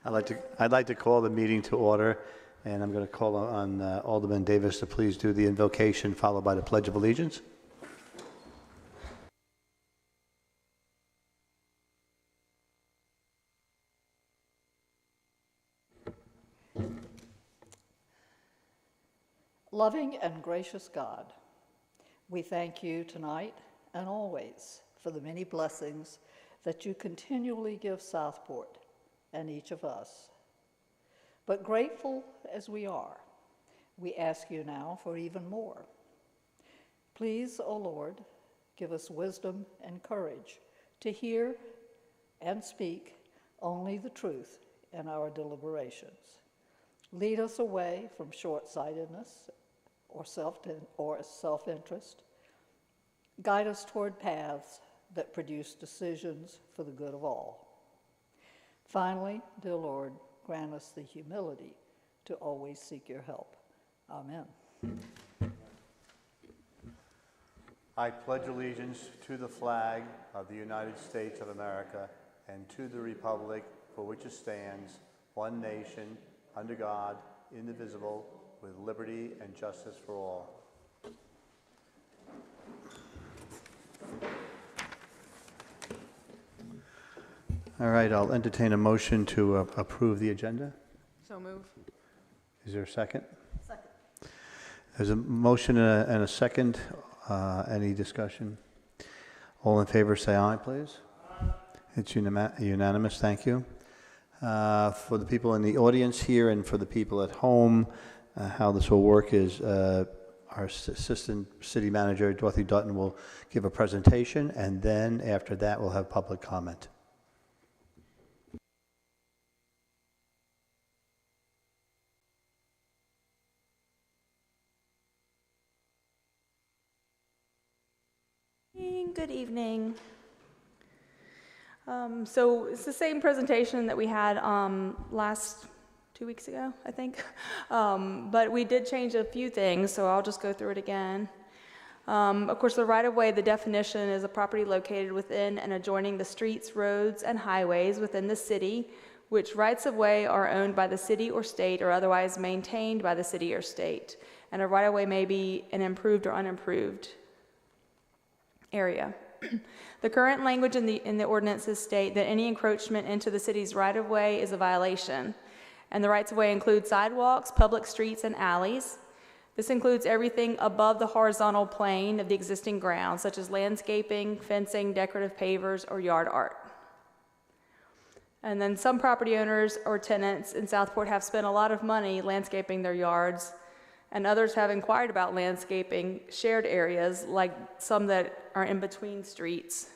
I'd like to call the meeting to order, and I'm going to call on Alderman Davis to please do the invocation, followed by the Pledge of Allegiance. Loving and gracious God, we thank you tonight and always for the many blessings that you continually give Southport and each of us. But grateful as we are, we ask you now for even more. Please, O Lord, give us wisdom and courage to hear and speak only the truth in our deliberations. Lead us away from short-sightedness or self-interest. Guide us toward paths that produce decisions for the good of all. Finally, dear Lord, grant us the humility to always seek your help. Amen. I pledge allegiance to the flag of the United States of America and to the republic for which it stands, one nation, under God, indivisible, with liberty and justice for all. All right, I'll entertain a motion to approve the agenda. So move. Is there a second? Second. There's a motion and a second. Any discussion? All in favor say aye, please. Aye. It's unanimous. Thank you. For the people in the audience here and for the people at home, how this will work is our Assistant City Manager, Dorothy Dutton, will give a presentation, and then after that we'll have public comment. Good evening. So it's the same presentation that we had last 2 weeks ago, I think. But we did change a few things, so I'll just go through it again. Of course, the right-of-way, the definition is a property located within and adjoining the streets, roads, and highways within the city, which rights-of-way are owned by the city or state or otherwise maintained by the city or state. And a right-of-way may be an improved or unimproved area. The current language in the ordinances state that any encroachment into the city's right-of-way is a violation, and the rights-of-way include sidewalks, public streets, and alleys. This includes everything above the horizontal plane of the existing ground, such as landscaping, fencing, decorative pavers, or yard art. And then some property owners or tenants in Southport have spent a lot of money landscaping their yards, and others have inquired about landscaping shared areas, like some that are in between streets.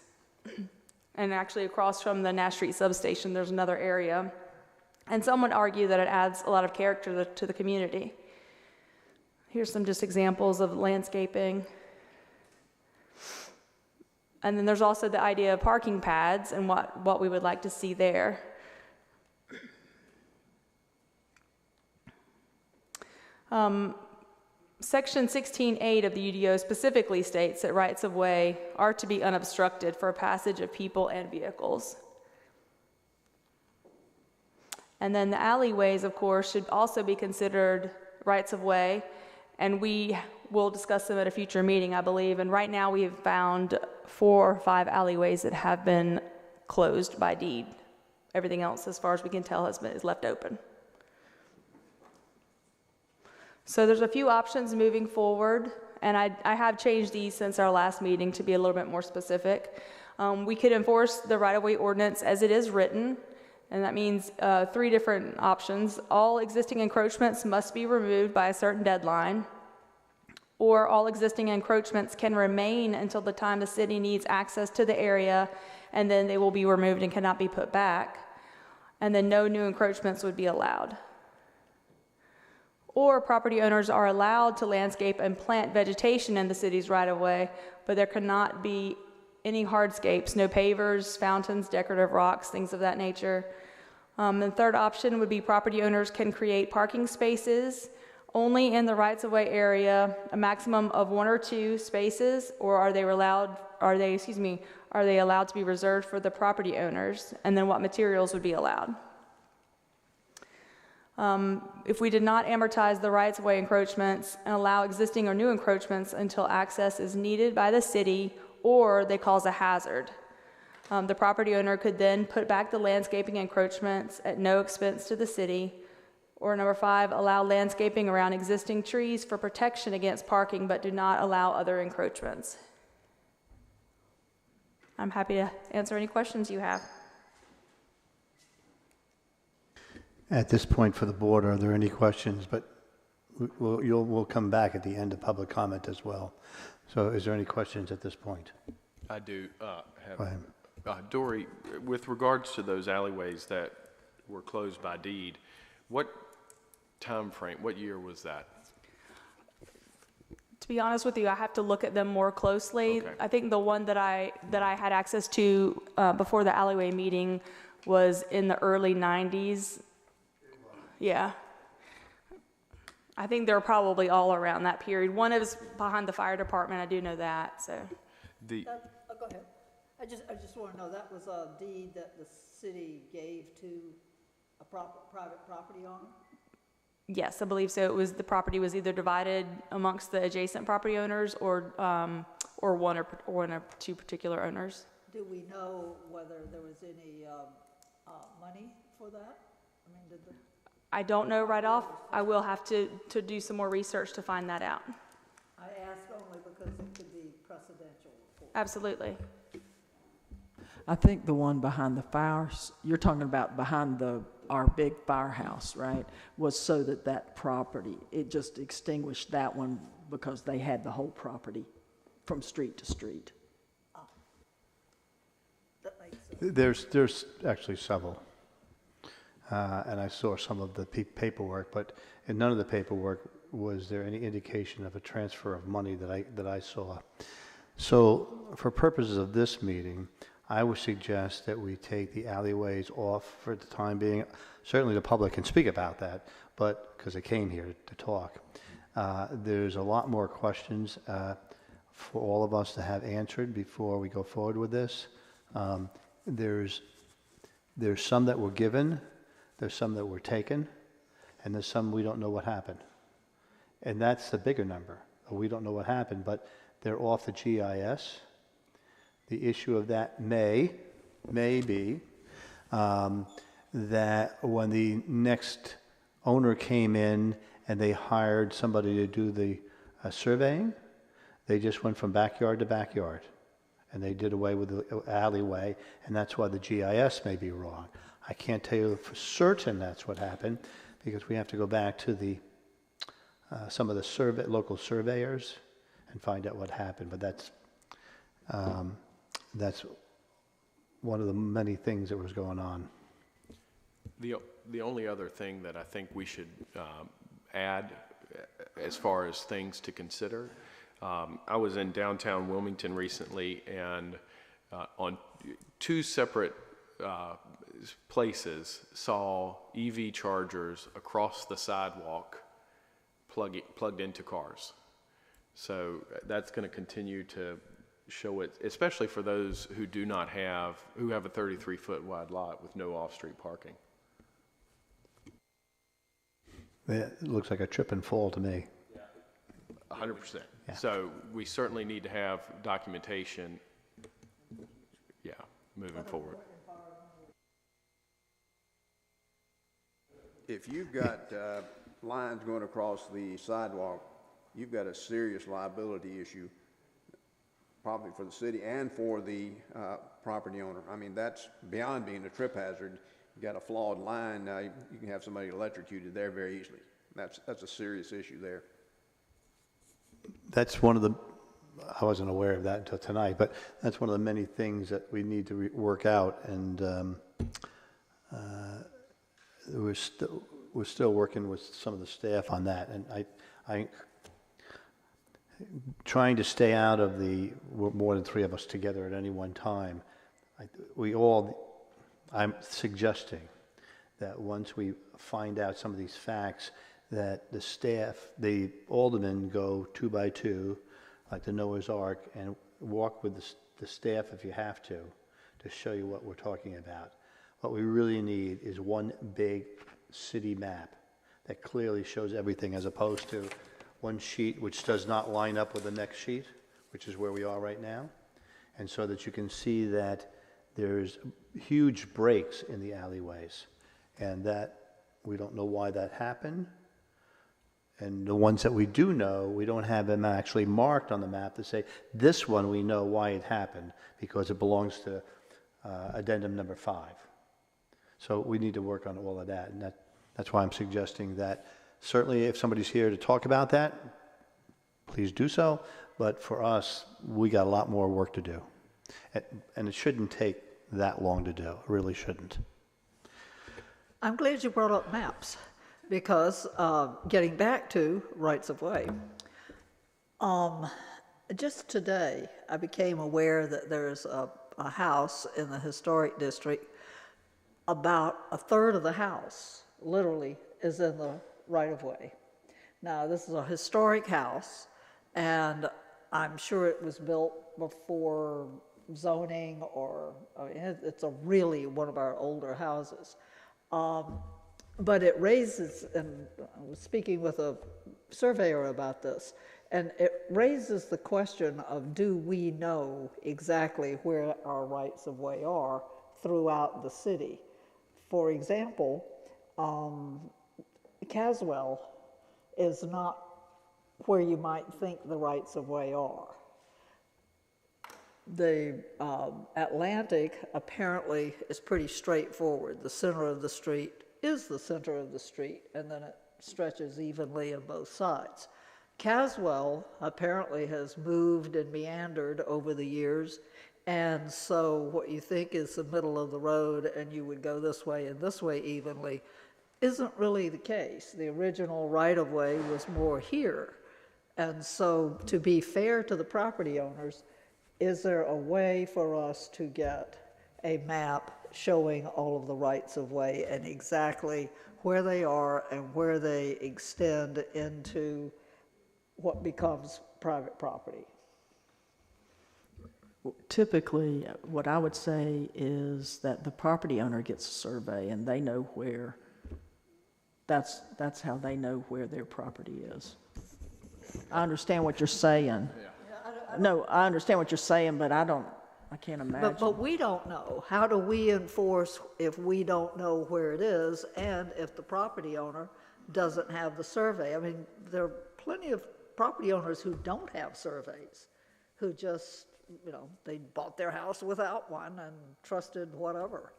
And actually across from the Nash Street substation, there's another area. And some would argue that it adds a lot of character to the community. Here's some just examples of landscaping. And then there's also the idea of parking pads and what we would like to see there. Section 16.8 of the UDO specifically states that rights-of-way are to be unobstructed for passage of people and vehicles. And then the alleyways, of course, should also be considered rights-of-way, and we will discuss them at a future meeting, I believe. And right now we have found 4 or 5 alleyways that have been closed by deed. Everything else, as far as we can tell, is left open. So there's a few options moving forward, and I have changed these since our last meeting to be a little bit more specific. We could enforce the right-of-way ordinance as it is written, and that means 3 different options. All existing encroachments must be removed by a certain deadline, or all existing encroachments can remain until the time the city needs access to the area, and then they will be removed and cannot be put back, and then no new encroachments would be allowed. Or property owners are allowed to landscape and plant vegetation in the city's right-of-way, but there cannot be any hardscapes, no pavers, fountains, decorative rocks, things of that nature. The third option would be property owners can create parking spaces only in the rights-of-way area, a maximum of 1 or 2 spaces, or are they allowed to be reserved for the property owners, and then what materials would be allowed. If we did not amortize the rights-of-way encroachments and allow existing or new encroachments until access is needed by the city or they cause a hazard, the property owner could then put back the landscaping encroachments at no expense to the city. Or number 5, allow landscaping around existing trees for protection against parking, but do not allow other encroachments. I'm happy to answer any questions you have. At this point for the board, are there any questions? But we'll come back at the end of public comment as well. So is there any questions at this point? I do have. Go ahead. Dory, with regards to those alleyways that were closed by deed, what time frame, what year was that? To be honest with you, I have to look at them more closely. Okay. I think the one that I had access to before the alleyway meeting was in the early 90s. Yeah. I think they're probably all around that period. One is behind the fire department, I do know that, so. The, Go ahead. I just want to know, that was a deed that the city gave to a private property owner? Yes, I believe so. The property was either divided amongst the adjacent property owners or one or two particular owners. Do we know whether there was any money for that? I mean, did the... I don't know right off. I will have to do some more research to find that out. I ask only because it could be precedential. Absolutely. I think the one behind the fires, you're talking about behind our big firehouse, right, was so that property, it just extinguished that one because they had the whole property from street to street. That makes sense. There's actually several. And I saw some of the paperwork, but in none of the paperwork was there any indication of a transfer of money that I saw. So for purposes of this meeting, I would suggest that we take the alleyways off for the time being. Certainly the public can speak about that, but because they came here to talk. There's a lot more questions for all of us to have answered before we go forward with this. There's some that were given, there's some that were taken, and there's some we don't know what happened. And that's the bigger number. We don't know what happened, but they're off the GIS. The issue of that may be that when the next owner came in and they hired somebody to do the surveying, they just went from backyard to backyard. And they did away with the alleyway, and that's why the GIS may be wrong. I can't tell you for certain that's what happened, because we have to go back to the some of the local surveyors and find out what happened. But that's one of the many things that was going on. the only other thing that I think we should add as far as things to consider, I was in downtown Wilmington recently, and on two separate places saw EV chargers across the sidewalk plugged into cars. So that's going to continue to show it, especially for those who have a 33-foot wide lot with no off-street parking. It looks like a trip and fall to me. 100%. Yeah. So we certainly need to have documentation, moving forward. If you've got lines going across the sidewalk, you've got a serious liability issue, probably for the city and for the property owner. I mean, that's beyond being a trip hazard. You got a flawed line, now you can have somebody electrocuted there very easily. That's a serious issue there. That's one of the, I wasn't aware of that until tonight, but that's one of the many things that we need to work out, and we're still working with some of the staff on that, and I trying to stay out of more than three of us together at any one time. I'm suggesting that once we find out some of these facts, that the staff, the aldermen, go 2 by 2, like the Noah's Ark, and walk with the staff if you have to show you what we're talking about. What we really need is one big city map that clearly shows everything as opposed to one sheet which does not line up with the next sheet, which is where we are right now. And so that you can see that there's huge breaks in the alleyways, and that we don't know why that happened. And the ones that we do know, we don't have them actually marked on the map to say, this one we know why it happened, because it belongs to addendum number 5. So we need to work on all of that, and that's why I'm suggesting that certainly if somebody's here to talk about that, please do so, but for us, we got a lot more work to do. And it shouldn't take that long to do, it really shouldn't. I'm glad you brought up maps, because getting back to rights of way, just today I became aware that there's a house in the historic district. About a third of the house, literally, is in the right of way. Now, this is a historic house, and I'm sure it was built before zoning, or I mean, it's a really one of our older houses. But it raises, and I was speaking with a surveyor about this, and it raises the question of, do we know exactly where our rights of way are throughout the city? For example, Caswell is not where you might think the rights of way are. The Atlantic apparently is pretty straightforward. The center of the street is the center of the street, and then it stretches evenly on both sides. Caswell apparently has moved and meandered over the years, and so what you think is the middle of the road and you would go this way and this way evenly isn't really the case. The original right-of-way was more here. And so to be fair to the property owners, is there a way for us to get a map showing all of the rights of way and exactly where they are and where they extend into what becomes private property? Typically, what I would say is that the property owner gets a survey and they know where, that's how they know where their property is. I understand what you're saying. No, I understand what you're saying, but I can't imagine. But we don't know. How do we enforce if we don't know where it is and if the property owner doesn't have the survey? I mean, there are plenty of property owners who don't have surveys, who just, you know, they bought their house without one and trusted whatever.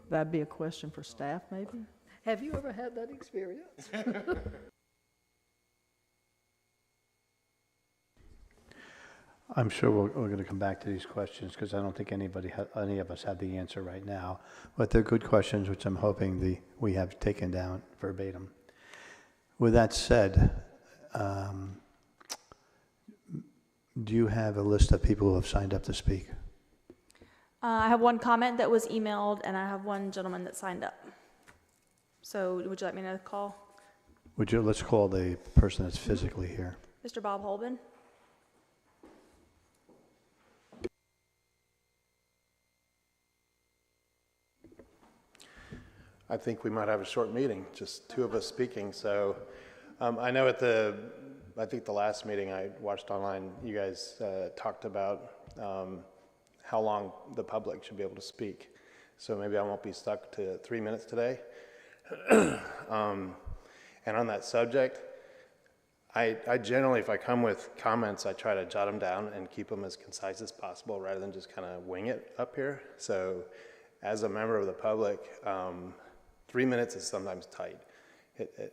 That'd be a question for staff, maybe? Have you ever had that experience? I'm sure we're going to come back to these questions because I don't think any of us have the answer right now. But they're good questions, which I'm hoping we have taken down verbatim. With that said, do you have a list of people who have signed up to speak? I have one comment that was emailed, and I have one gentleman that signed up. So would you like me to call? Let's call the person that's physically here. Mr. Bob Holben? I think we might have a short meeting, just two of us speaking. So I know I think the last meeting I watched online, you guys talked about how long the public should be able to speak. So maybe I won't be stuck to 3 minutes today. And on that subject, I generally, if I come with comments, I try to jot them down and keep them as concise as possible rather than just kind of wing it up here. So as a member of the public, 3 minutes is sometimes tight.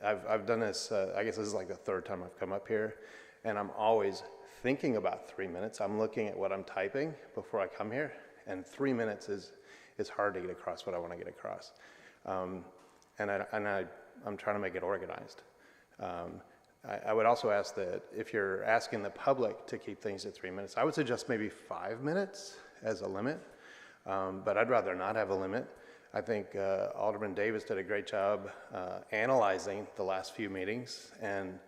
I've done this, I guess this is like the third time I've come up here, and I'm always thinking about 3 minutes. I'm looking at what I'm typing before I come here, and 3 minutes is hard to get across what I want to get across. And I'm trying to make it organized. I would also ask that if you're asking the public to keep things at 3 minutes, I would suggest maybe 5 minutes as a limit, but I'd rather not have a limit. I think Alderman Davis did a great job analyzing the last few meetings and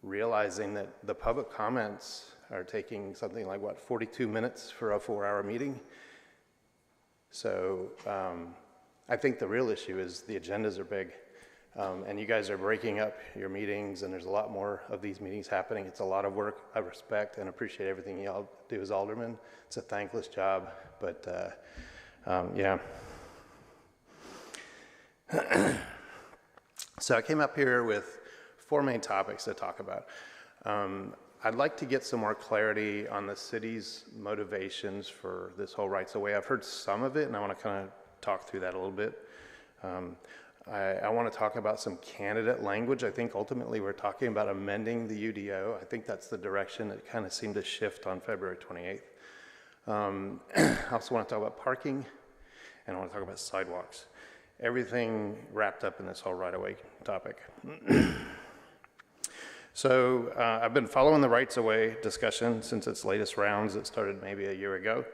realizing that the public comments are taking something like, 42 minutes for a 4-hour meeting. So I think the real issue is the agendas are big. And you guys are breaking up your meetings, and there's a lot more of these meetings happening. It's a lot of work. I respect and appreciate everything y'all do as aldermen. It's a thankless job, but yeah. So I came up here with 4 main topics to talk about. I'd like to get some more clarity on the city's motivations for this whole rights of way. I've heard some of it, and I want to kind of talk through that a little bit. I want to talk about some candidate language. I think ultimately we're talking about amending the UDO. I think that's the direction it kind of seemed to shift on February 28th. I also want to talk about parking, and I want to talk about sidewalks. Everything wrapped up in this whole right-of-way topic. So I've been following the rights-of-way discussion since its latest rounds that started maybe a year ago,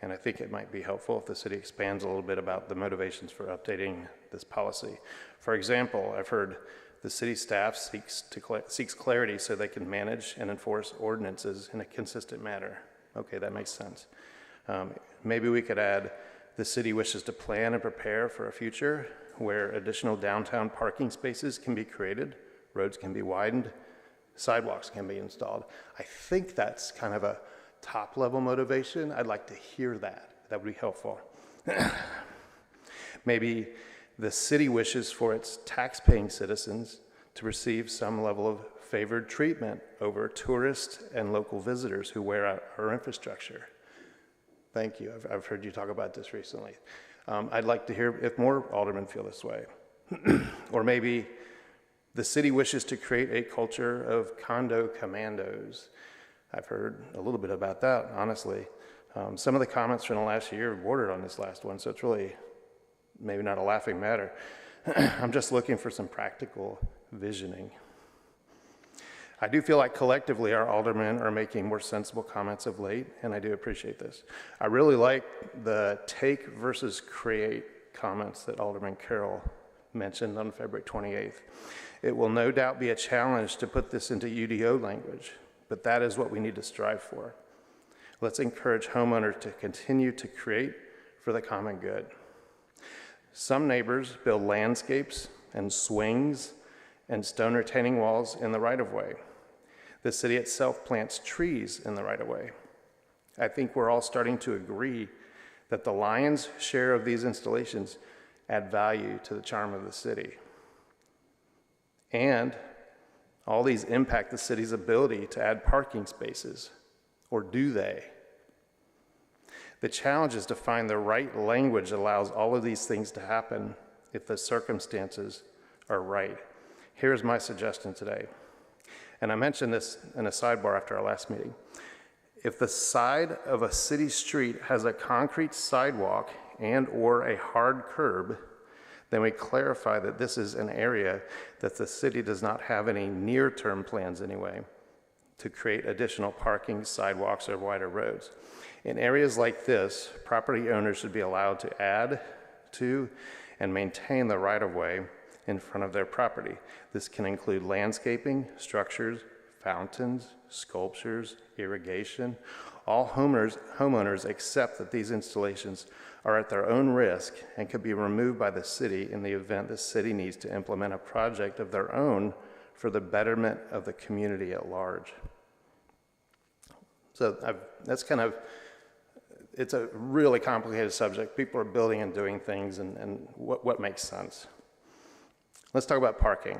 and I think it might be helpful if the city expands a little bit about the motivations for updating this policy. For example, I've heard the city staff seeks clarity so they can manage and enforce ordinances in a consistent manner. Okay, that makes sense. Maybe we could add, the city wishes to plan and prepare for a future where additional downtown parking spaces can be created, roads can be widened, sidewalks can be installed. I think that's kind of a top-level motivation. I'd like to hear that. That would be helpful. Maybe the city wishes for its tax-paying citizens to receive some level of favored treatment over tourists and local visitors who wear out our infrastructure. Thank you. I've heard you talk about this recently. I'd like to hear if more aldermen feel this way. Or maybe the city wishes to create a culture of condo commandos. I've heard a little bit about that, honestly. Some of the comments from the last year bordered on this last one, so it's really maybe not a laughing matter. I'm just looking for some practical visioning. I do feel like collectively our aldermen are making more sensible comments of late, and I do appreciate this. I really like the take versus create comments that Alderman Carroll mentioned on February 28th. It will no doubt be a challenge to put this into UDO language, but that is what we need to strive for. Let's encourage homeowners to continue to create for the common good. Some neighbors build landscapes and swings and stone retaining walls in the right-of-way. The city itself plants trees in the right-of-way. I think we're all starting to agree that the lion's share of these installations add value to the charm of the city. And all these impact the city's ability to add parking spaces, or do they? The challenge is to find the right language that allows all of these things to happen if the circumstances are right. Here's my suggestion today. And I mentioned this in a sidebar after our last meeting. If the side of a city street has a concrete sidewalk and or a hard curb, then we clarify that this is an area that the city does not have any near-term plans anyway to create additional parking, sidewalks, or wider roads. In areas like this, property owners should be allowed to add to and maintain the right-of-way in front of their property. This can include landscaping, structures, fountains, sculptures, irrigation. All homeowners accept that these installations are at their own risk and could be removed by the city in the event the city needs to implement a project of their own for the betterment of the community at large. So that's kind of, it's a really complicated subject. People are building and doing things, and what makes sense. Let's talk about parking.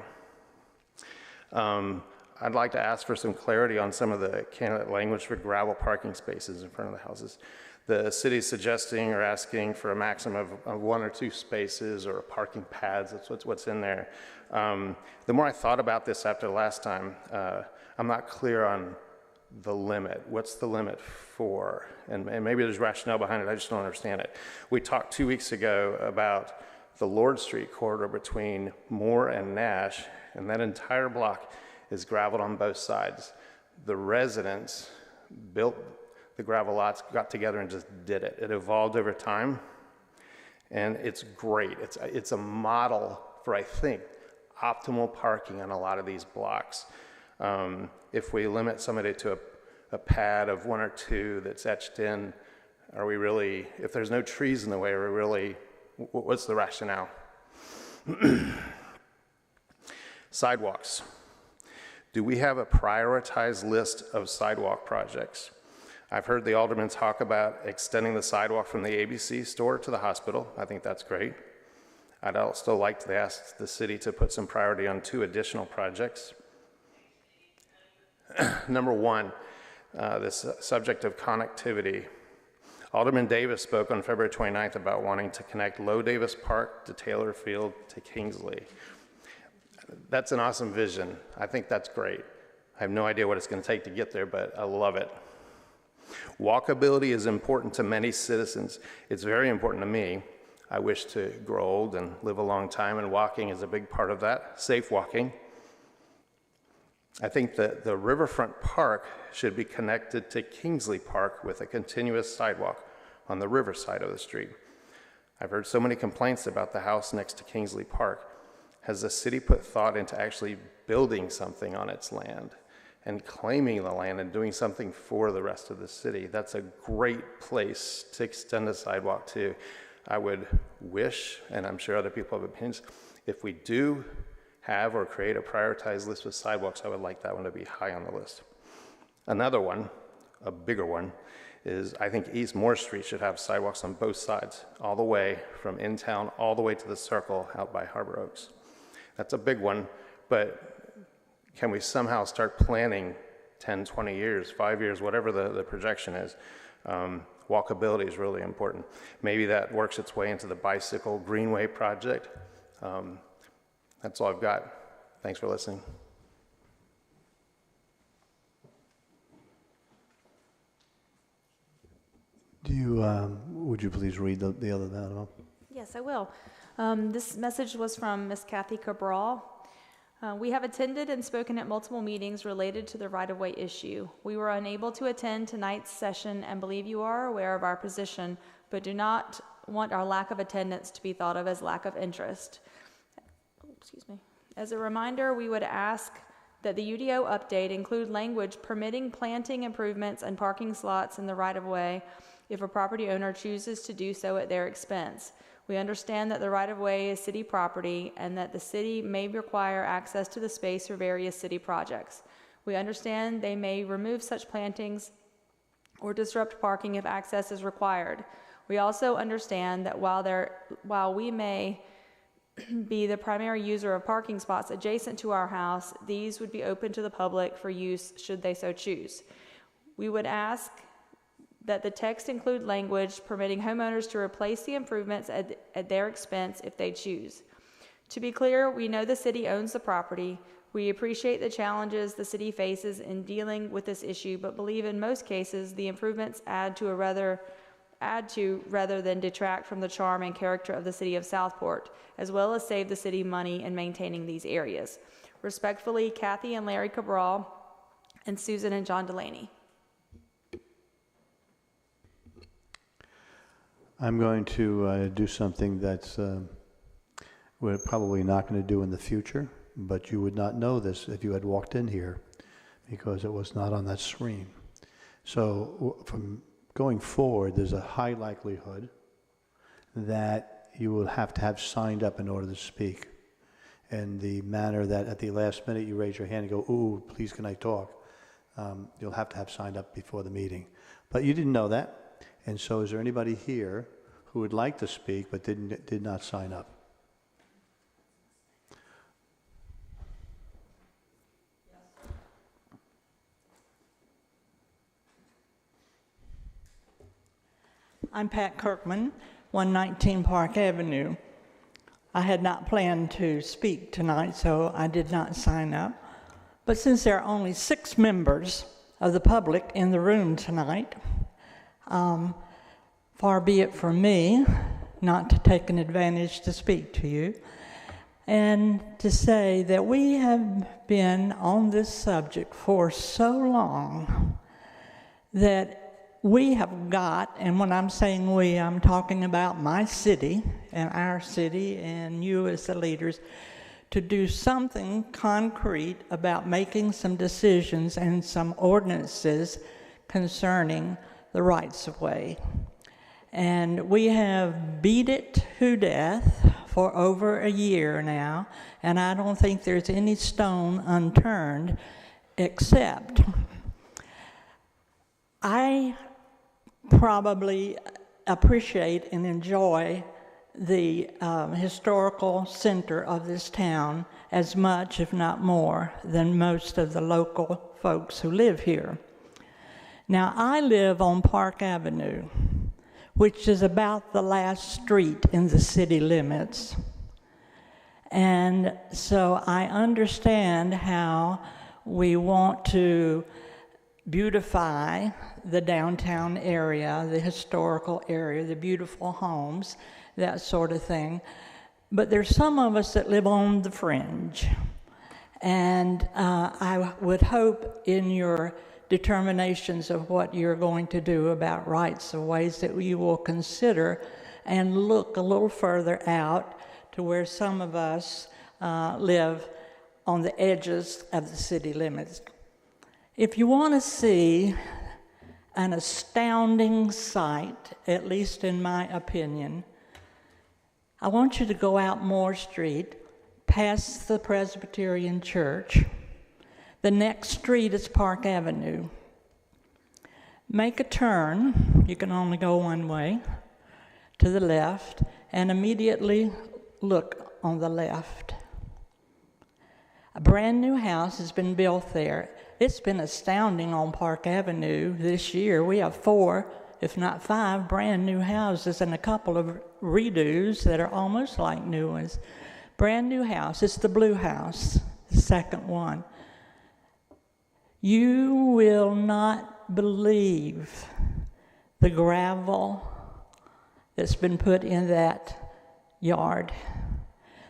I'd like to ask for some clarity on some of the candidate language for gravel parking spaces in front of the houses. The city's suggesting or asking for a maximum of 1 or 2 spaces or parking pads. That's what's in there. The more I thought about this after the last time, I'm not clear on the limit. What's the limit for? And maybe there's rationale behind it. I just don't understand it. We talked 2 weeks ago about the Lord Street corridor between Moore and Nash, and that entire block is gravelled on both sides. The residents built the gravel lots, got together and just did it. It evolved over time, and it's great. It's a model for, I think, optimal parking on a lot of these blocks. If we limit somebody to a pad of 1 or 2 that's etched in, are we really, if there's no trees in the way, are we really, what's the rationale? Sidewalks. Do we have a prioritized list of sidewalk projects? I've heard the aldermen talk about extending the sidewalk from the ABC store to the hospital. I think that's great. I'd also like to ask the city to put some priority on 2 additional projects. Number 1, this subject of connectivity. Alderman Davis spoke on February 29th about wanting to connect Low Davis Park to Taylor Field to Kingsley. That's an awesome vision. I think that's great. I have no idea what it's going to take to get there, but I love it. Walkability is important to many citizens. It's very important to me. I wish to grow old and live a long time, and walking is a big part of that, safe walking. I think that the Riverfront Park should be connected to Kingsley Park with a continuous sidewalk on the river side of the street. I've heard so many complaints about the house next to Kingsley Park. Has the city put thought into actually building something on its land and claiming the land and doing something for the rest of the city? That's a great place to extend the sidewalk to. I would wish, and I'm sure other people have opinions, if we do have or create a prioritized list of sidewalks, I would like that one to be high on the list. Another one, a bigger one, is I think East Moore Street should have sidewalks on both sides, all the way from in town, all the way to the circle out by Harbor Oaks. That's a big one, but can we somehow start planning 10, 20 years, 5 years, whatever the projection is? Walkability is really important. Maybe that works its way into the bicycle greenway project. That's all I've got. Thanks for listening. Would you please read the other memo? Yes, I will. This message was from Ms. Kathy Cabral. We have attended and spoken at multiple meetings related to the right-of-way issue. We were unable to attend tonight's session and believe you are aware of our position, but do not want our lack of attendance to be thought of as lack of interest. Excuse me. As a reminder, we would ask that the UDO update include language permitting planting improvements and parking slots in the right-of-way if a property owner chooses to do so at their expense. We understand that the right-of-way is city property and that the city may require access to the space for various city projects. We understand they may remove such plantings or disrupt parking if access is required. We also understand that while we may be the primary user of parking spots adjacent to our house, these would be open to the public for use should they so choose. We would ask that the text include language permitting homeowners to replace the improvements at their expense if they choose. To be clear, we know the city owns the property. We appreciate the challenges the city faces in dealing with this issue, but believe in most cases the improvements add to rather than detract from the charm and character of the city of Southport, as well as save the city money in maintaining these areas. Respectfully, Kathy and Larry Cabral, and Susan and John Delaney. I'm going to do something that's we're probably not going to do in the future, but you would not know this if you had walked in here because it was not on that screen. So from going forward, there's a high likelihood that you will have to have signed up in order to speak. In the manner that at the last minute you raise your hand and go, ooh, please can I talk? You'll have to have signed up before the meeting. But you didn't know that. And so is there anybody here who would like to speak but did not sign up? I'm Pat Kirkman, 119 Park Avenue. I had not planned to speak tonight, so I did not sign up. But since there are only 6 members of the public in the room tonight, far be it from me not to take an advantage to speak to you and to say that we have been on this subject for so long that we have got, and when I'm saying we, I'm talking about my city and our city and you as the leaders, to do something concrete about making some decisions and some ordinances concerning the rights of way. And we have beat it to death for over a year now, and I don't think there's any stone unturned, except I probably appreciate and enjoy the historical center of this town as much, if not more, than most of the local folks who live here. Now, I live on Park Avenue, which is about the last street in the city limits. And so I understand how we want to beautify the downtown area, the historical area, the beautiful homes, that sort of thing. But there's some of us that live on the fringe. And I would hope in your determinations of what you're going to do about rights of ways that you will consider and look a little further out to where some of us live on the edges of the city limits. If you want to see an astounding sight, at least in my opinion, I want you to go out Moore Street, past the Presbyterian Church. The next street is Park Avenue. Make a turn, you can only go one way, to the left, and immediately look on the left. A brand new house has been built there. It's been astounding on Park Avenue this year. We have 4, if not 5, brand new houses and a couple of redos that are almost like new ones. Brand new house. It's the blue house, the second one. You will not believe the gravel that's been put in that yard.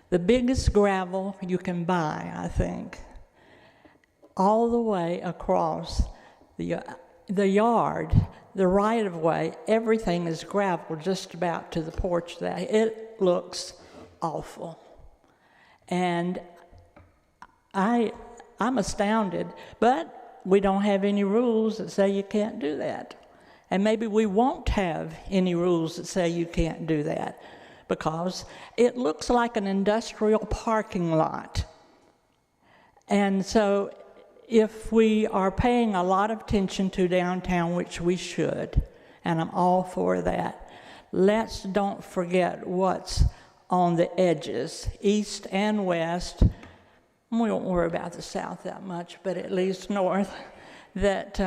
The biggest gravel you can buy, I think. All the way across the yard, the right-of-way, everything is gravel just about to the porch there. It looks awful. And I'm astounded, but we don't have any rules that say you can't do that. And maybe we won't have any rules that say you can't do that, because it looks like an industrial parking lot. And so if we are paying a lot of attention to downtown, which we should, and I'm all for that, let's don't forget what's on the edges, east and west. We don't worry about the south that much, but at least north, that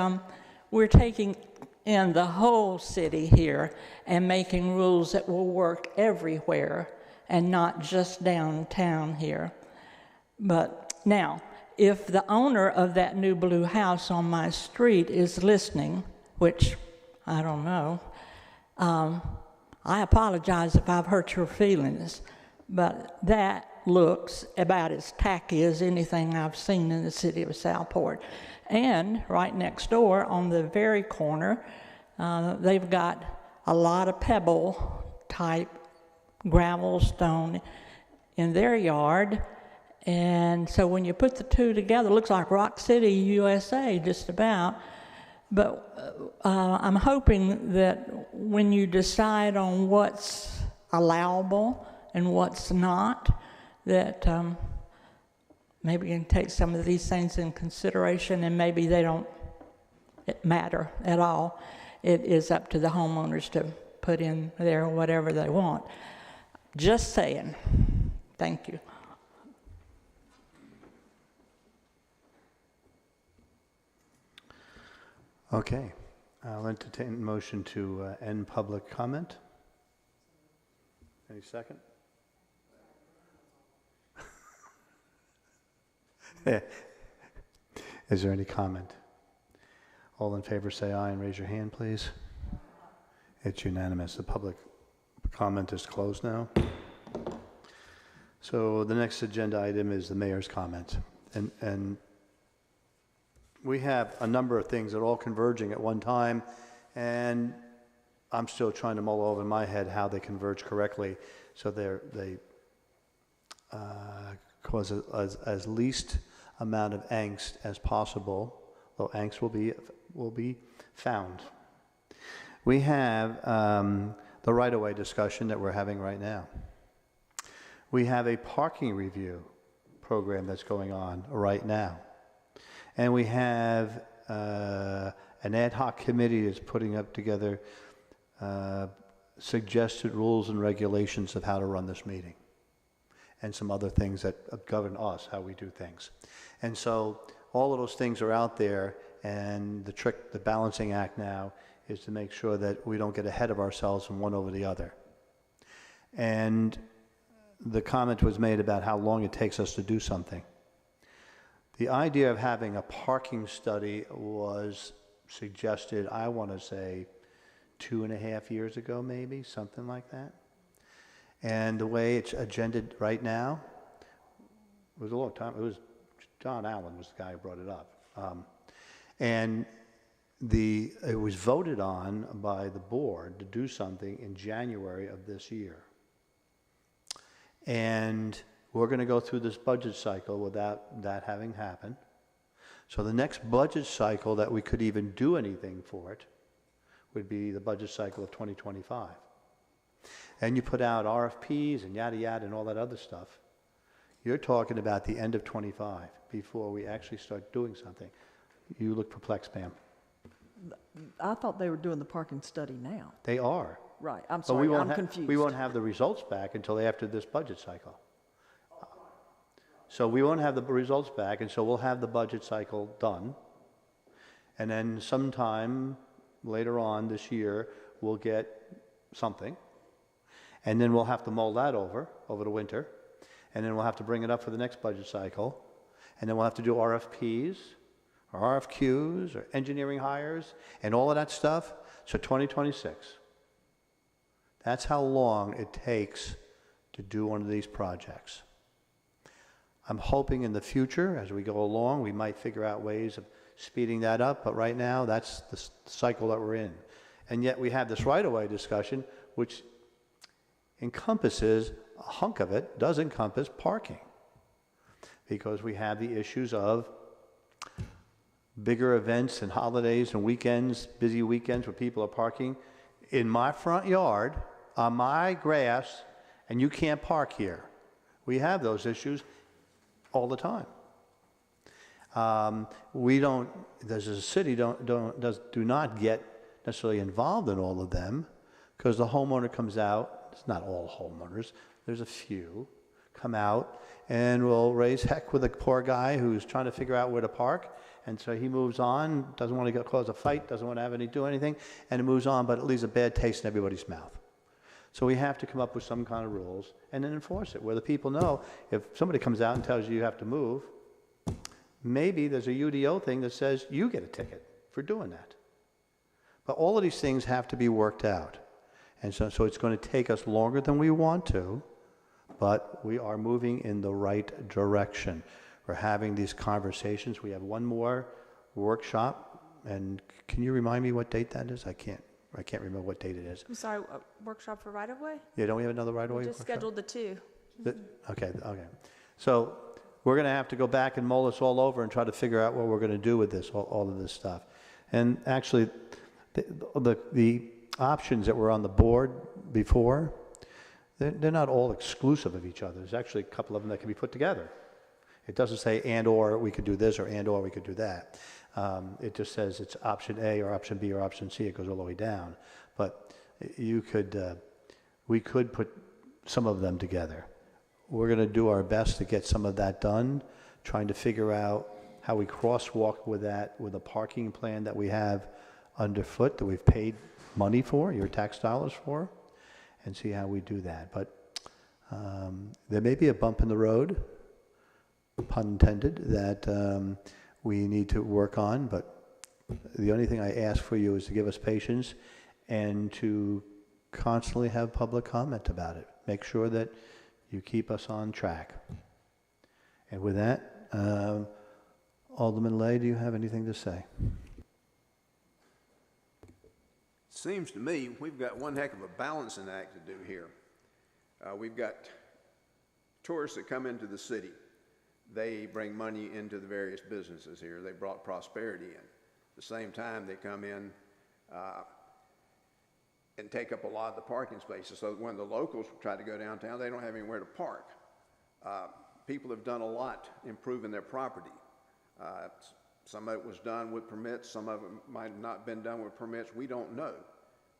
we're taking in the whole city here and making rules that will work everywhere and not just downtown here. But now, if the owner of that new blue house on my street is listening, which I don't know, I apologize if I've hurt your feelings, but that looks about as tacky as anything I've seen in the city of Southport. And right next door, on the very corner, they've got a lot of pebble-type gravel stone in their yard. And so when you put the two together, it looks like Rock City, USA, just about. But I'm hoping that when you decide on what's allowable and what's not, that maybe you can take some of these things in consideration, and maybe they don't matter at all. It is up to the homeowners to put in there whatever they want. Just saying. Thank you. Okay. I'll entertain a motion to end public comment. Any second? Is there any comment? All in favor say aye and raise your hand, please. It's unanimous. The public comment is closed now. So the next agenda item is the mayor's comment. And we have a number of things that are all converging at one time, and I'm still trying to mull over in my head how they converge correctly so they cause as least amount of angst as possible, though angst will be found. We have the right-of-way discussion that we're having right now. We have a parking review program that's going on right now. And we have an ad hoc committee that's putting up together suggested rules and regulations of how to run this meeting, and some other things that govern us, how we do things. And so all of those things are out there, and the balancing act now is to make sure that we don't get ahead of ourselves from one over the other. And the comment was made about how long it takes us to do something. The idea of having a parking study was suggested, I want to say, 2.5 years ago, maybe, something like that. And the way it's agended right now, it was a long time. It was John Allen was the guy who brought it up. It was voted on by the board to do something in January of this year. And we're going to go through this budget cycle without that having happened. So the next budget cycle that we could even do anything for it would be the budget cycle of 2025. And you put out RFPs and yada yada and all that other stuff. You're talking about the end of 25 before we actually start doing something. You look perplexed, Pam. I thought they were doing the parking study now. They are. Right, I'm But sorry, I'm confused. we won't have the results back until after this budget cycle. So we won't have the results back, and so we'll have the budget cycle done. And then sometime later on this year, we'll get something. And then we'll have to mull that over the winter. And then we'll have to bring it up for the next budget cycle. And then we'll have to do RFPs, or RFQs, or engineering hires, and all of that stuff. So 2026. That's how long it takes to do one of these projects. I'm hoping in the future, as we go along, we might figure out ways of speeding that up, but right now, that's the cycle that we're in. And yet we have this right-of-way discussion, which encompasses, a hunk of it does encompass parking. Because we have the issues of bigger events and holidays and weekends, busy weekends where people are parking in my front yard, on my grass, and you can't park here. We have those issues all the time. We don't, as a city, do not get necessarily involved in all of them, because the homeowner comes out. It's not all homeowners. There's a few come out and will raise heck with a poor guy who's trying to figure out where to park. And so he moves on, doesn't want to cause a fight, doesn't want to have any do anything, and it moves on, but it leaves a bad taste in everybody's mouth. So we have to come up with some kind of rules and then enforce it, where the people know if somebody comes out and tells you have to move, maybe there's a UDO thing that says you get a ticket for doing that. But all of these things have to be worked out. And so it's going to take us longer than we want to, but we are moving in the right direction. We're having these conversations. We have one more workshop, and can you remind me what date that is? I can't remember what date it is. I'm sorry, workshop for right-of-way? Yeah, don't we have another right-of-way We just workshop? scheduled the 2. Okay. So we're going to have to go back and mull this all over and try to figure out what we're going to do with this, all of this stuff. And actually, the options that were on the board before, they're not all exclusive of each other. There's actually a couple of them that can be put together. It doesn't say and or we could do this or and or we could do that. It just says it's option A or option B or option C. It goes all the way down. But we could put some of them together. We're going to do our best to get some of that done, trying to figure out how we crosswalk with that, with a parking plan that we have underfoot, that we've paid money for, your tax dollars for, and see how we do that. But there may be a bump in the road, pun intended, that we need to work on, but the only thing I ask for you is to give us patience and to constantly have public comment about it. Make sure that you keep us on track. And with that, Alderman Lay, do you have anything to say? Seems to me we've got one heck of a balancing act to do here. We've got tourists that come into the city. They bring money into the various businesses here. They brought prosperity in. At the same time, they come in and take up a lot of the parking spaces. So when the locals try to go downtown, they don't have anywhere to park. People have done a lot improving their property. Some of it was done with permits, some of it might have not been done with permits. We don't know.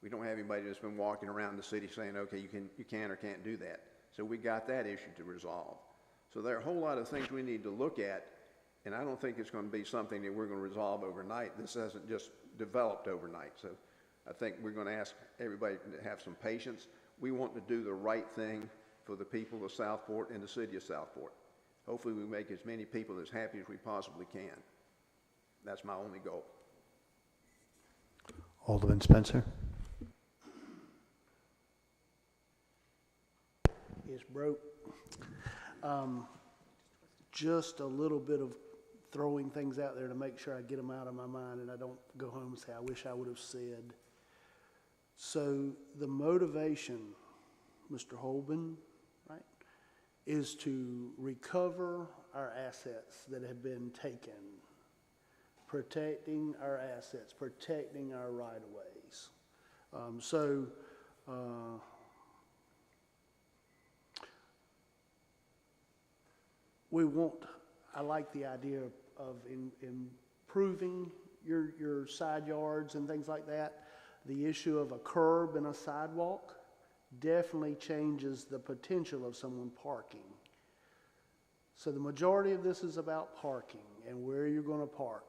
We don't have anybody that's been walking around the city saying, okay, you can or can't do that. So we got that issue to resolve. So there are a whole lot of things we need to look at, and I don't think it's going to be something that we're going to resolve overnight. This hasn't just developed overnight. So I think we're going to ask everybody to have some patience. We want to do the right thing for the people of Southport and the city of Southport. Hopefully we make as many people as happy as we possibly can. That's my only goal. Alderman Spencer. It's broke. Just a little bit of throwing things out there to make sure I get them out of my mind and I don't go home and say, I wish I would have said. So the motivation, Mr. Holben, right, is to recover our assets that have been taken, protecting our assets, protecting our right-of-ways. I like the idea of improving your side yards and things like that. The issue of a curb and a sidewalk definitely changes the potential of someone parking. So the majority of this is about parking and where you're going to park.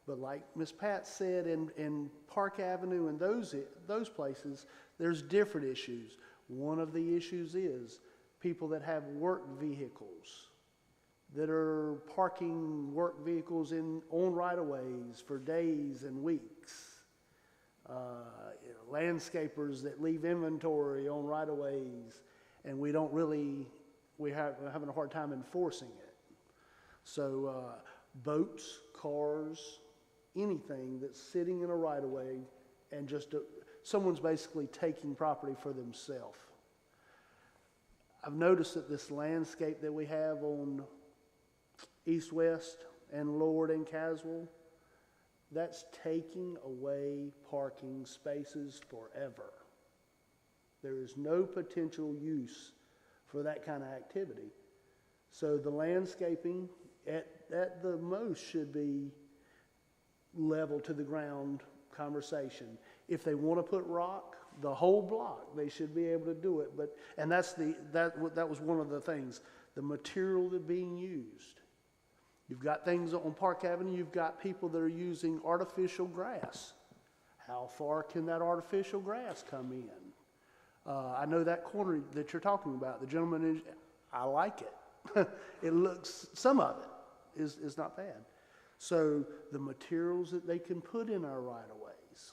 But like Ms. Pat said, in Park Avenue and those places, there's different issues. One of the issues is people that have work vehicles that are parking work vehicles on right-of-ways for days and weeks. Landscapers that leave inventory on right-of-ways, and we're having a hard time enforcing it. So boats, cars, anything that's sitting in a right-of-way and just someone's basically taking property for themselves. I've noticed that this landscape that we have on East West and Lord and Caswell, that's taking away parking spaces forever. There is no potential use for that kind of activity. So the landscaping at the most should be level to the ground conversation. If they want to put rock, the whole block, they should be able to do it. And that was one of the things, the material that's being used. You've got things on Park Avenue, you've got people that are using artificial grass. How far can that artificial grass come in? I know that corner that you're talking about, the gentleman, I like it. Some of it is not bad. So the materials that they can put in our right-of-ways,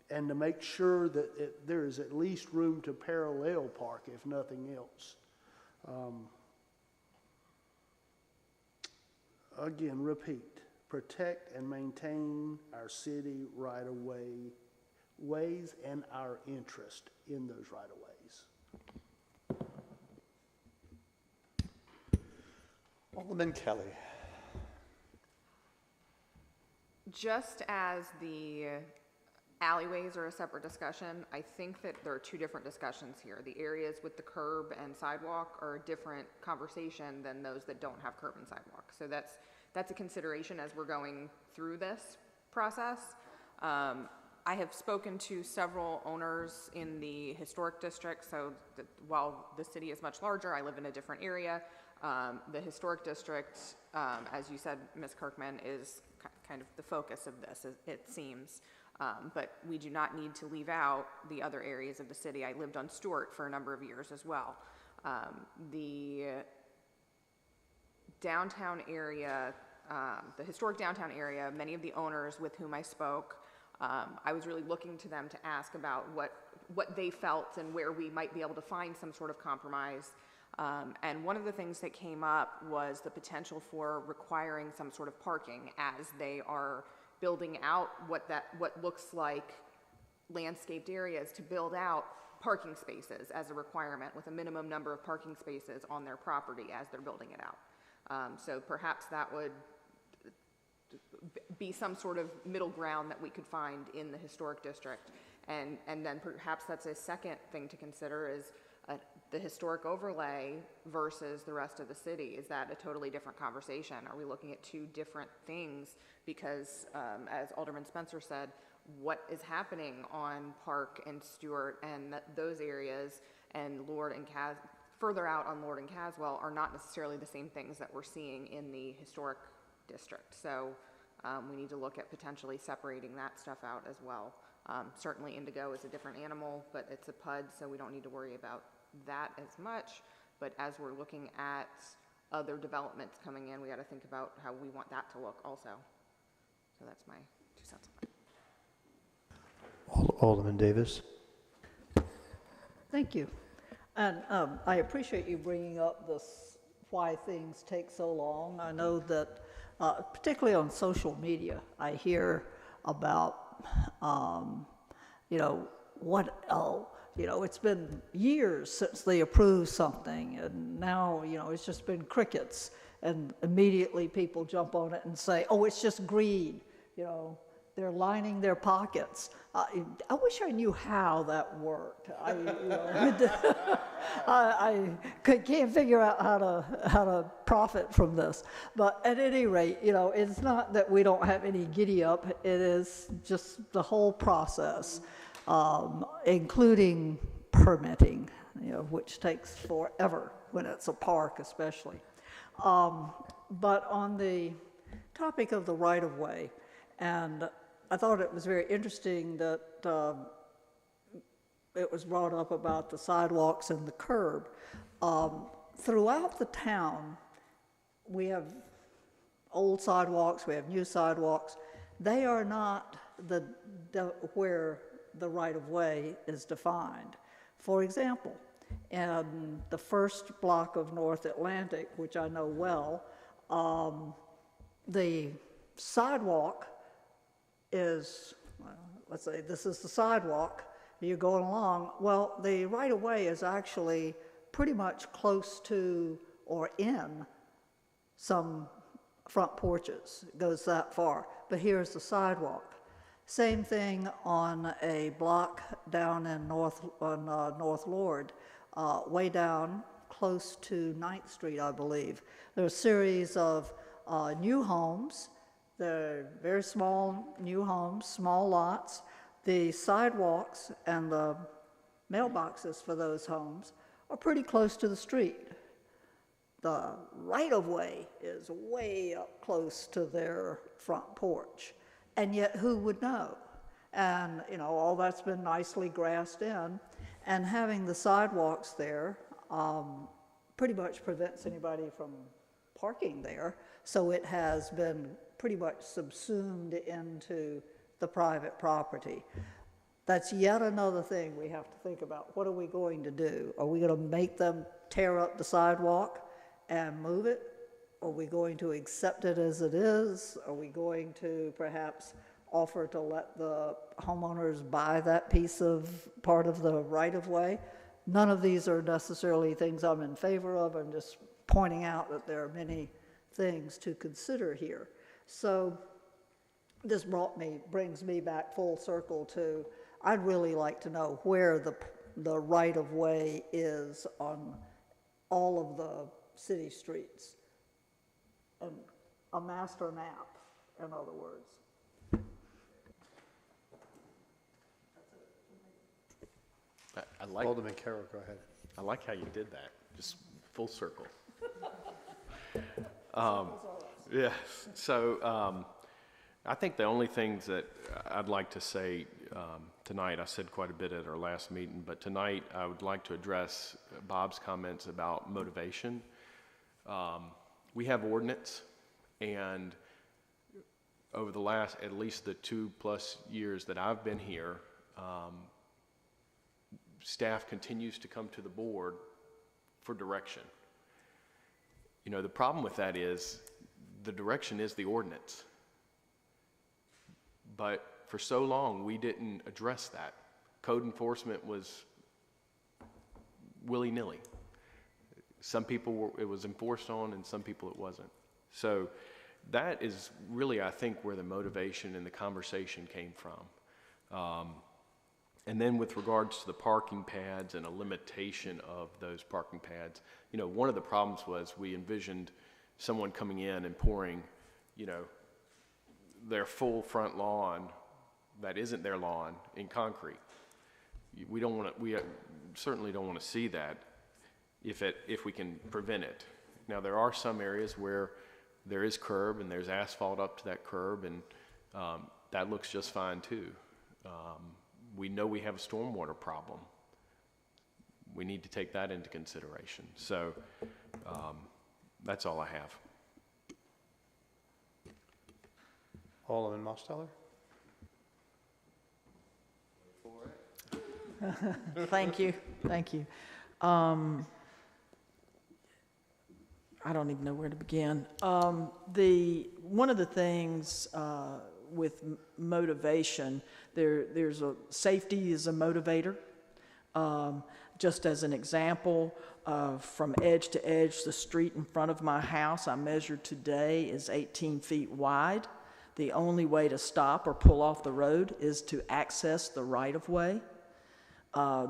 and to make sure that there is at least room to parallel park, if nothing else. Again, repeat, protect and maintain our city right-of-way ways and our interest in those right-of-ways. Alderman Kelly. Just as the alleyways are a separate discussion, I think that there are two different discussions here. The areas with the curb and sidewalk are a different conversation than those that don't have curb and sidewalk. So that's a consideration as we're going through this process. I have spoken to several owners in the historic district, so while the city is much larger, I live in a different area. The historic district, as you said, Ms. Kirkman, is kind of the focus of this, it seems. But we do not need to leave out the other areas of the city. I lived on Stewart for a number of years as well. The downtown area, the historic downtown area, many of the owners with whom I spoke, I was really looking to them to ask about what they felt and where we might be able to find some sort of compromise. And one of the things that came up was the potential for requiring some sort of parking as they are building out what looks like landscaped areas to build out parking spaces as a requirement with a minimum number of parking spaces on their property as they're building it out. So perhaps that would be some sort of middle ground that we could find in the historic district. And then perhaps that's a second thing to consider is the historic overlay versus the rest of the city, is that a totally different conversation? Are we looking at two different things? Because as Alderman Spencer said, what is happening on Park and Stewart and those areas and further out on Lord and Caswell are not necessarily the same things that we're seeing in the historic district. So we need to look at potentially separating that stuff out as well. Certainly indigo is a different animal, but it's a PUD, so we don't need to worry about that as much. But as we're looking at other developments coming in, we got to think about how we want that to look also. So that's my 2 cents on it. Alderman Davis. Thank you. And I appreciate you bringing up this, why things take so long. I know that, particularly on social media, I hear about, it's been years since they approved something, and now, it's just been crickets, and immediately people jump on it and say, oh, it's just greed, they're lining their pockets. I wish I knew how that worked. I can't figure out how to profit from this. But at any rate, it's not that we don't have any giddy up. It is just the whole process, including permitting, which takes forever when it's a park, especially. But on the topic of the right-of-way, and I thought it was very interesting that it was brought up about the sidewalks and the curb. Throughout the town, we have old sidewalks, we have new sidewalks. They are not where the right-of-way is defined. For example, in the first block of North Atlantic, which I know well, the sidewalk is, well, let's say this is the sidewalk, you're going along, well, the right-of-way is actually pretty much close to or in some front porches. It goes that far, but here's the sidewalk. Same thing on a block down in North Lord, way down close to 9th Street, I believe. There are a series of new homes. They're very small new homes, small lots. The sidewalks and the mailboxes for those homes are pretty close to the street. The right-of-way is way up close to their front porch. And yet, who would know? And, all that's been nicely grassed in. And having the sidewalks there pretty much prevents anybody from parking there. So it has been pretty much subsumed into the private property. That's yet another thing we have to think about. What are we going to do? Are we going to make them tear up the sidewalk and move it? Are we going to accept it as it is? Are we going to perhaps offer to let the homeowners buy that piece of part of the right-of-way? None of these are necessarily things I'm in favor of. I'm just pointing out that there are many things to consider here. So this brings me back full circle to, I'd really like to know where the right-of-way is on all of the city streets. A master map, in other words. I like, Alderman Carroll, go ahead. I like how you did that, just full circle. Yes, so I think the only things that I'd like to say tonight, I said quite a bit at our last meeting, but tonight I would like to address Bob's comments about motivation. We have ordinance, and over the last, at least the 2+ years that I've been here, staff continues to come to the board for direction. The problem with that is the direction is the ordinance. But for so long, we didn't address that. Code enforcement was willy-nilly. Some people it was enforced on, and some people it wasn't. So that is really, I think, where the motivation and the conversation came from. And then with regards to the parking pads and a limitation of those parking pads, you know, one of the problems was we envisioned someone coming in and pouring, you know, their full front lawn that isn't their lawn in concrete. We don't want to, we certainly don't want to see that if we can prevent it. Now, there are some areas where there is curb and there's asphalt up to that curb, and that looks just fine too. We know we have a stormwater problem. We need to take that into consideration. So that's all I have. Alderman Mosteller? Thank you, thank you. I don't even know where to begin. One of the things with motivation, there's safety is a motivator. Just as an example, from edge to edge, the street in front of my house I measured today is 18 feet wide. The only way to stop or pull off the road is to access the right-of-way.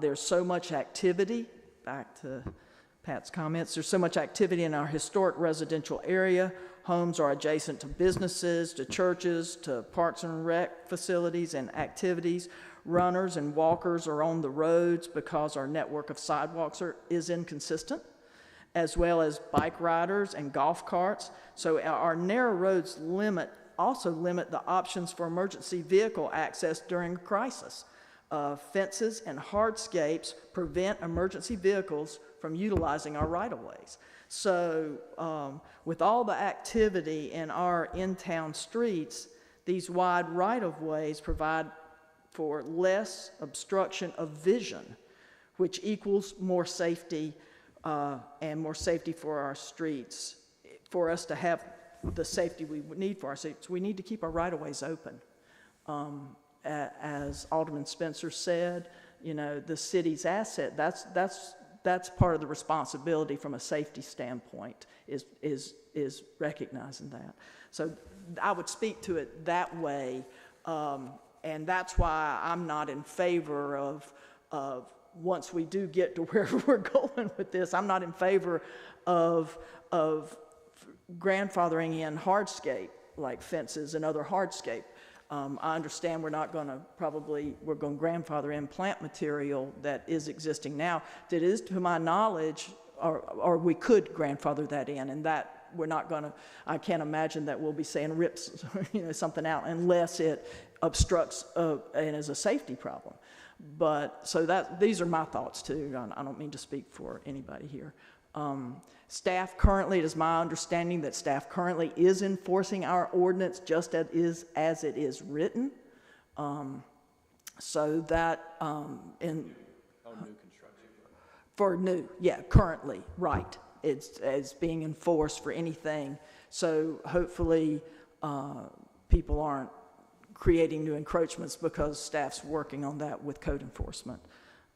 There's so much activity, back to Pat's comments, there's so much activity in our historic residential area. Homes are adjacent to businesses, to churches, to parks and rec facilities and activities. Runners and walkers are on the roads because our network of sidewalks is inconsistent, as well as bike riders and golf carts. So our narrow roads also limit the options for emergency vehicle access during a crisis. Fences and hardscapes prevent emergency vehicles from utilizing our right-of-ways. So with all the activity in our in-town streets, these wide right-of-ways provide for less obstruction of vision, which equals more safety and more safety for our streets. For us to have the safety we need for our streets, we need to keep our right-of-ways open. As Alderman Spencer said, you know, the city's asset, that's part of the responsibility from a safety standpoint, is recognizing that. So I would speak to it that way, and that's why I'm not in favor of once we do get to where we're going with this, I'm not in favor of grandfathering in hardscape, like fences and other hardscape. I understand we're going to grandfather in plant material that is existing now, that is, to my knowledge, or we could grandfather that in, and that we're not going to, I can't imagine that we'll be saying rips, you know, something out unless it obstructs and is a safety problem. But, so these are my thoughts too. I don't mean to speak for anybody here. Staff currently, it is my understanding that staff currently is enforcing our ordinance just as it is written. So that, Oh, new construction. for new, yeah, currently, right. It's being enforced for anything. So hopefully people aren't creating new encroachments because staff's working on that with code enforcement.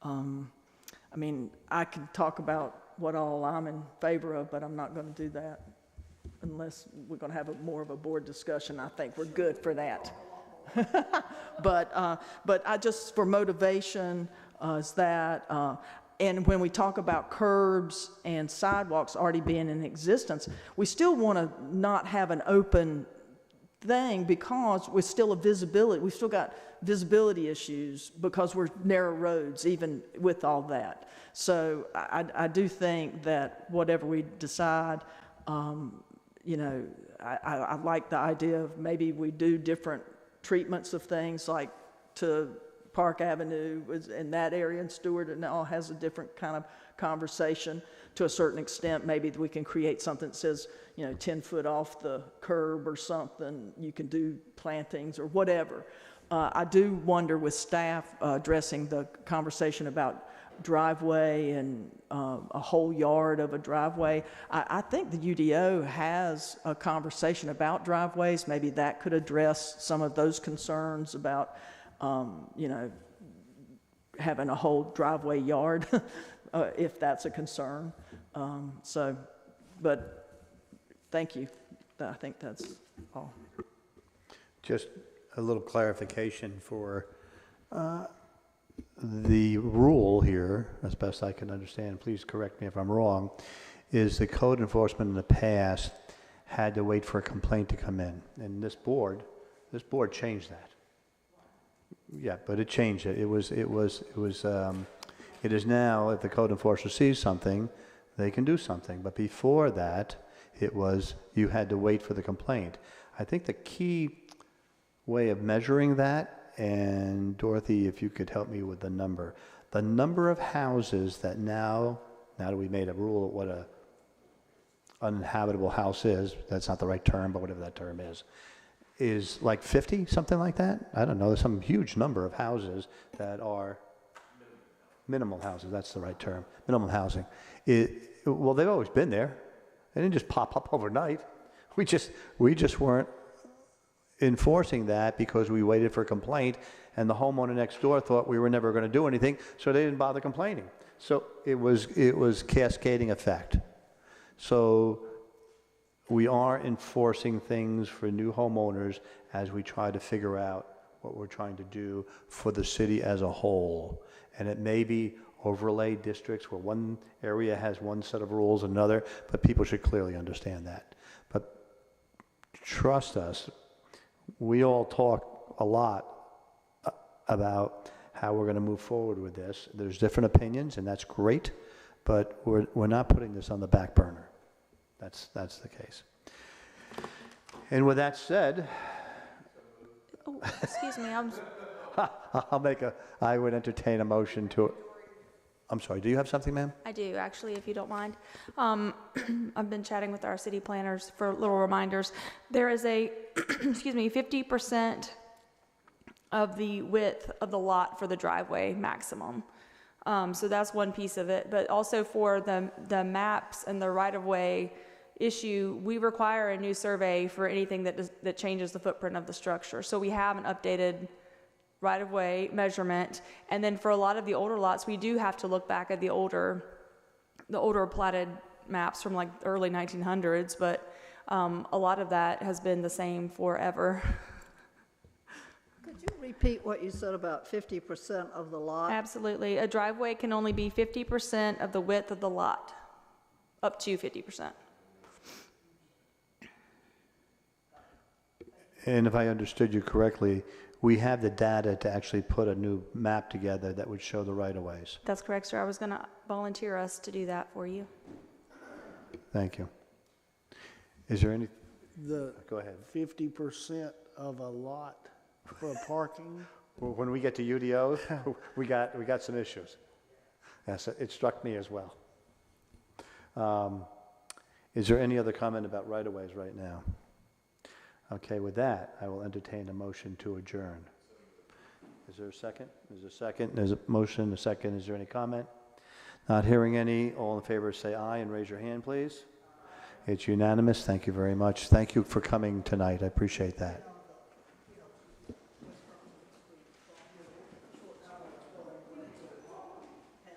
I mean, I can talk about what all I'm in favor of, but I'm not going to do that unless we're going to have more of a board discussion. I think we're good for that. But I just, for motivation, is that, and when we talk about curbs and sidewalks already being in existence, we still want to not have an open thing because we're still we've still got visibility issues because we're narrow roads, even with all that. So I do think that whatever we decide, you know, I like the idea of maybe we do different treatments of things, like to Park Avenue in that area, and Stewart and all has a different kind of conversation to a certain extent. Maybe we can create something that says, you know, 10 foot off the curb or something. You can do plantings or whatever. I do wonder with staff addressing the conversation about driveway and a whole yard of a driveway. I think the UDO has a conversation about driveways. Maybe that could address some of those concerns about, you know, having a whole driveway yard, if that's a concern. But thank you. I think that's all. Just a little clarification for the rule here, as best I can understand, please correct me if I'm wrong, is the code enforcement in the past had to wait for a complaint to come in. And this board changed that. Yeah, but it changed it. It is now, if the code enforcer sees something, they can do something. But before that, it was, you had to wait for the complaint. I think the key way of measuring that, and Dorothy, if you could help me with the number of houses that now that we made a rule of what a uninhabitable house is, that's not the right term, but whatever that term is like 50, something like that? I don't know, there's some huge number of houses that are minimal houses, that's the right term, minimum housing. Well, they've always been there. They didn't just pop up overnight. We just weren't enforcing that because we waited for a complaint, and the homeowner next door thought we were never going to do anything, so they didn't bother complaining. So it was cascading effect. So we are enforcing things for new homeowners as we try to figure out what we're trying to do for the city as a whole. And it may be overlay districts where one area has one set of rules, another, but people should clearly understand that. But trust us, we all talk a lot about how we're going to move forward with this. There's different opinions, and that's great, but we're not putting this on the back burner. That's the case. And with that said, Oh, excuse me, I would entertain a motion to, I'm sorry, do you have something, ma'am? I do, actually, if you don't mind. I've been chatting with our city planners for little reminders. There is a, 50% of the width of the lot for the driveway maximum. So that's one piece of it, but also for the maps and the right-of-way issue, we require a new survey for anything that changes the footprint of the structure. So we have an updated right-of-way measurement, and then for a lot of the older lots, we do have to look back at the older platted maps from like the early 1900s, but a lot of that has been the same forever. Could you repeat what you said about 50% of the lot? Absolutely. A driveway can only be 50% of the width of the lot, up to 50%. And if I understood you correctly, we have the data to actually put a new map together that would show the right-of-ways. That's correct, sir. I was going to volunteer us to do that for you. Thank you. Is there any? The Go ahead. 50% of a lot for parking. Well, when we get to UDOs, we got some issues. Yes, it struck me as well. Is there any other comment about right-of-ways right now? Okay, with that, I will entertain a motion to adjourn. Is there a second? There's a second. There's a motion, a second. Is there any comment? Not hearing any. All in favor say aye and raise your hand, please. It's unanimous. Thank you very much. Thank you for coming tonight. I appreciate that.